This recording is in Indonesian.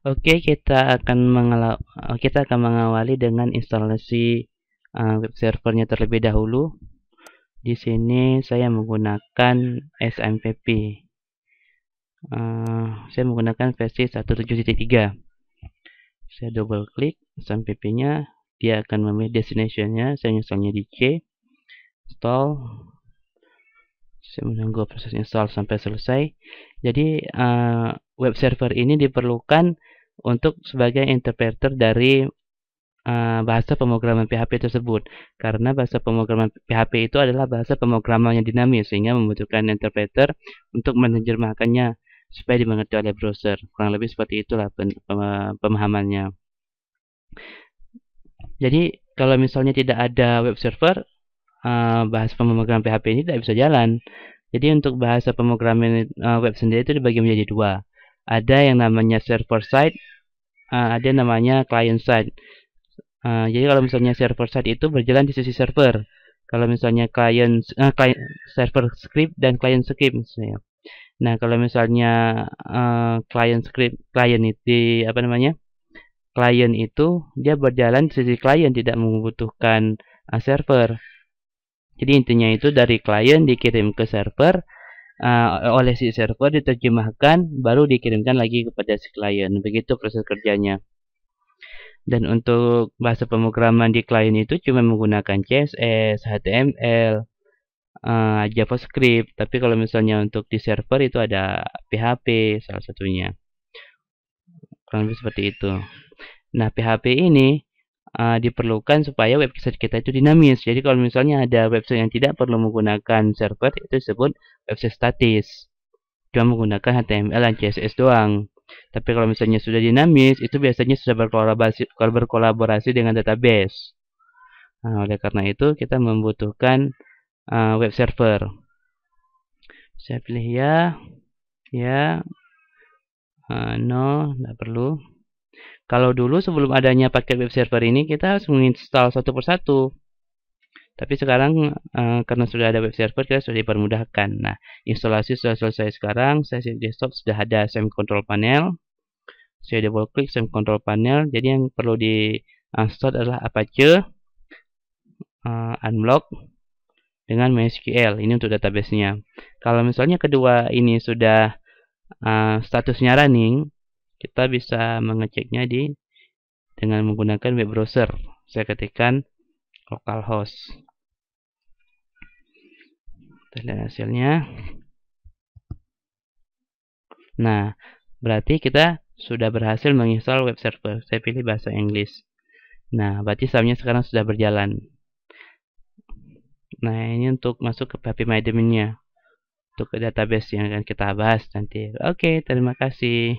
Oke, kita akan mengawali dengan instalasi web servernya terlebih dahulu. Di sini saya menggunakan SMPP. Saya menggunakan versi 1.7.3. Saya double klik SMPP-nya, dia akan memilih destination-nya. Saya installnya di C, install. Saya menunggu proses install sampai selesai. Jadi web server ini diperlukan untuk sebagai interpreter dari bahasa pemrograman PHP tersebut, karena bahasa pemrograman PHP itu adalah bahasa pemrograman yang dinamis sehingga membutuhkan interpreter untuk menerjemahkannya supaya dimengerti oleh browser. Kurang lebih seperti itulah pemahamannya. Jadi kalau misalnya tidak ada web server, bahasa pemrograman PHP ini tidak bisa jalan. Jadi untuk bahasa pemrograman web sendiri itu dibagi menjadi dua. Ada yang namanya server side, ada yang namanya client side. Jadi kalau misalnya server side itu berjalan di sisi server. Kalau misalnya client server script dan client script misalnya. Nah, kalau misalnya client itu apa namanya? Client itu dia berjalan di sisi client, tidak membutuhkan server. Jadi intinya itu dari client dikirim ke server, oleh si server diterjemahkan, baru dikirimkan lagi kepada si client. Begitu proses kerjanya. Dan untuk bahasa pemrograman di klien itu cuma menggunakan CSS, HTML, JavaScript. Tapi kalau misalnya untuk di server itu ada PHP salah satunya. Kurang lebih seperti itu. Nah, PHP ini diperlukan supaya website kita itu dinamis. Jadi kalau misalnya ada website yang tidak perlu menggunakan server, itu disebut website statis. Cuma menggunakan HTML dan CSS doang. Tapi kalau misalnya sudah dinamis, itu biasanya sudah berkolaborasi dengan database. Nah, oleh karena itu kita membutuhkan web server. Saya pilih ya, no, tidak perlu. Kalau dulu sebelum adanya paket web server ini kita harus menginstal satu persatu. Tapi sekarang karena sudah ada web server kita sudah dipermudahkan. Nah, instalasi sudah selesai sekarang. Saya di desktop sudah ada SEM control panel. Saya double klik SEM control panel. Jadi yang perlu di install adalah Apache, Unblock dengan MySQL. Ini untuk database-nya. Kalau misalnya kedua ini sudah statusnya running, kita bisa mengeceknya dengan menggunakan web browser. Saya ketikkan localhost. Kita lihat hasilnya. Nah, berarti kita sudah berhasil menginstal web server. Saya pilih bahasa Inggris. Nah, berarti SAM-nya sekarang sudah berjalan. Nah, ini untuk masuk ke PHP My Domain-nya. Untuk ke database yang akan kita bahas nanti. Oke, terima kasih.